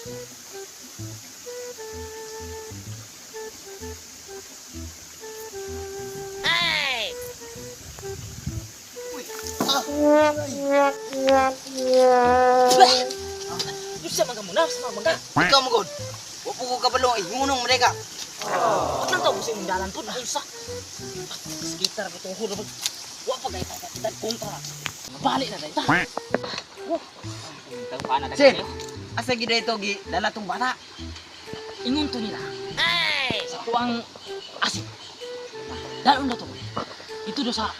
Ay! Bisa mangga muna sama mangga. Ikaw mo god. Wapo ko kabalo ay ngunong mereka. Wag lang tao sa dalan po na usa. Sekitar ko tong hulo. Wa pa gay kita kontra. Balik na dayta. Tahu pa na Sir. dagay. Asa gid ito gi dala tong bata. Ingon to nila. Ay! Sa tuang asik. Dalon na to. Itu do sa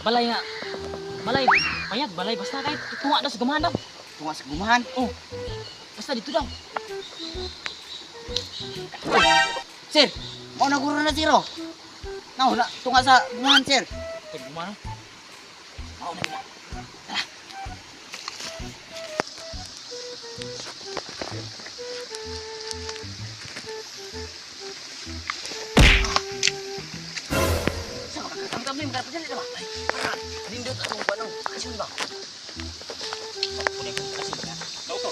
balay na balay payag balay basta kahit tuwa na sa gamanap. Tunga sa gumahan. Oh. Basta dito daw. Sir, mau na guro na siro. Naw na tunga sa gumahan sir. Kaya gumana. Mao na nila. Ang kami mga pagdali ba? Lindot atong kuno. Asun ba? Kunin ko kasi na. Tao to.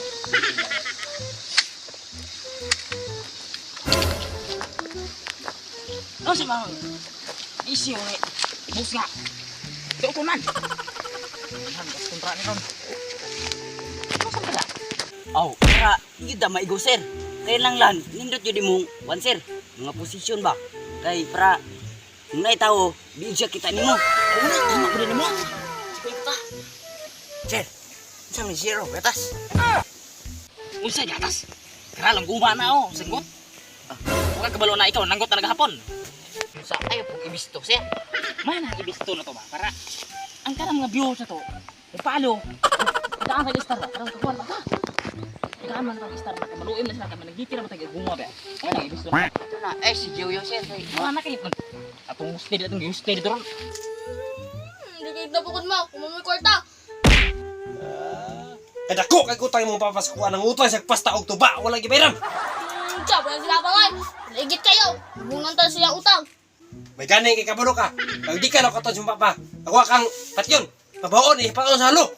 Ano sa mga isi yung bus nga. Tao to man. Hanggang kontra ni Ron. Ano sa kada? Aw, para igid da maigo sir. Kaya lang lan, nindot yun mong one sir. Mga posisyon ba? Kay para nung naitaw, bigyan kita nimo. Ano na? Tama ko rin mo. Sige ka. Sir, sa may zero, gatas. Unsa di atas? Kaya lang gumana ako. Sanggot. Huwag kabalo na ikaw. Nanggot na nagahapon. Unsa ayaw pong ibisto siya. Mana ibisto na to ba? Para ang karang mga views na to. Ipalo. Ikaan ka istar ba? Karang kakuan ka. Ikaan man ka istar ba? Maluim na sila ka. Managiti na matagay guma ba? Ay nang ibisto na. Ito na, si Joyo sir. Mga na kayo. Atong steady atong yung steady doon. Hindi kayo napukod mo. Kumamoy kwarta. Kada ko kay utang imong papaskuan ng utang sa pasta og tuba wala gibayran. Tiya, wala sila pa ngay. Naigit kayo. Bungan tayo siya utang. May gani kay kabalo ka. Kag di ka lang katon sa papa. Ako kang patyon. Pabaon ipaon sa halo.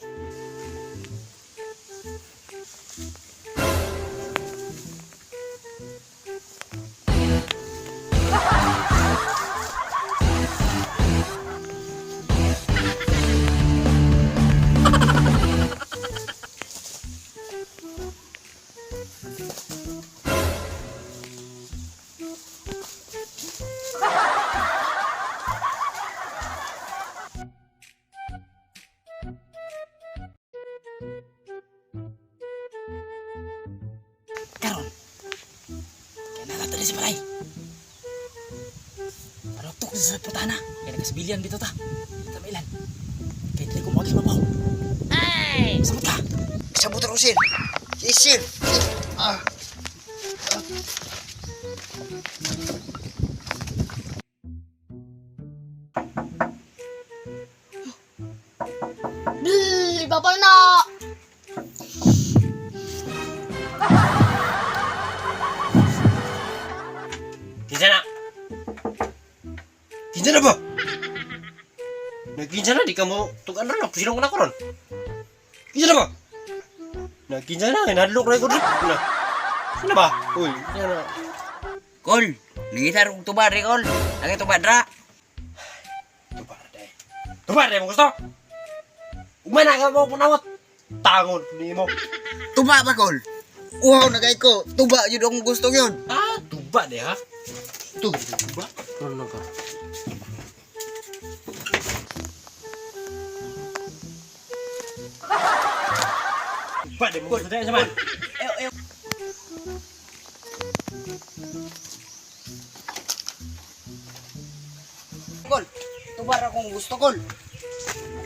Karon. Kaya nalata na si Balay. Parutok sa putana. Kaya nagkasibilyan dito ta. Dito mailan. Kaya hindi ko mawagin mabaw. Ay! Samot ka. Sabot ro sir. Yes sir. Iba pa na. Kinsa na? Kinsa na ba? Nagkinsa na di ka mo tugan na pusilong na ko ron. Kinsa na ba? Nagkinsa na hinadlok na ko ron. Sino ba? Uy, kinsa na? Kol, nangitar og tuba re kol. Ang tuba dra. Tuba mo gusto? Umana ka mo punawat. Tangon ni mo. Tuba ba kol? Wow, nagay ko. Tuba jud ang gusto yun. Ah, tuba deh ha. Tuba. Ano ka? Tuba deh mo gusto deh sama. Kol, tuba ra kong gusto kol.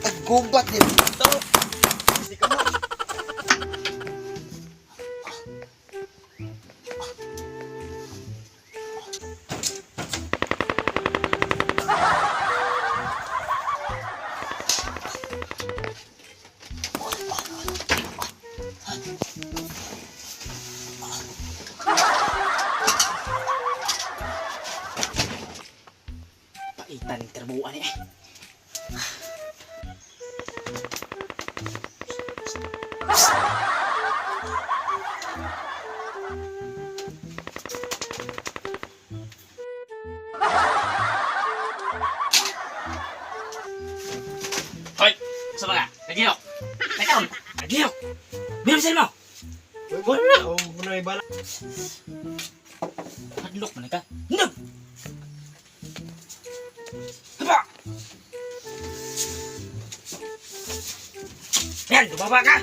At gubat din. Tao. Hindi ka mo. Paitan ng terbuan eh. Giyaw! Bilang sila mo! Uy, wala na. Oh, muna ibala. Hadlok man ka. Hindag! Haba! Yan, dumaba ka!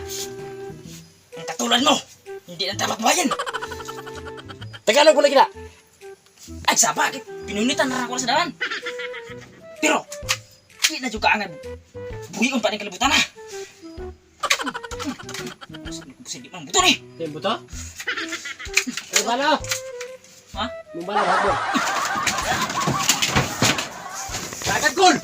Ang katulad mo, hindi na dapat bayan. Tagalog ko lagi na. Ay, sa bakit? Pinunitan na ako sa dalan. Pero, hindi na juga ang buhion pa ng kalibutan na. Hindi mo buto ni. Tempo to? Uy, bala. Ha? Mong bala, bago. Kagad, Gol!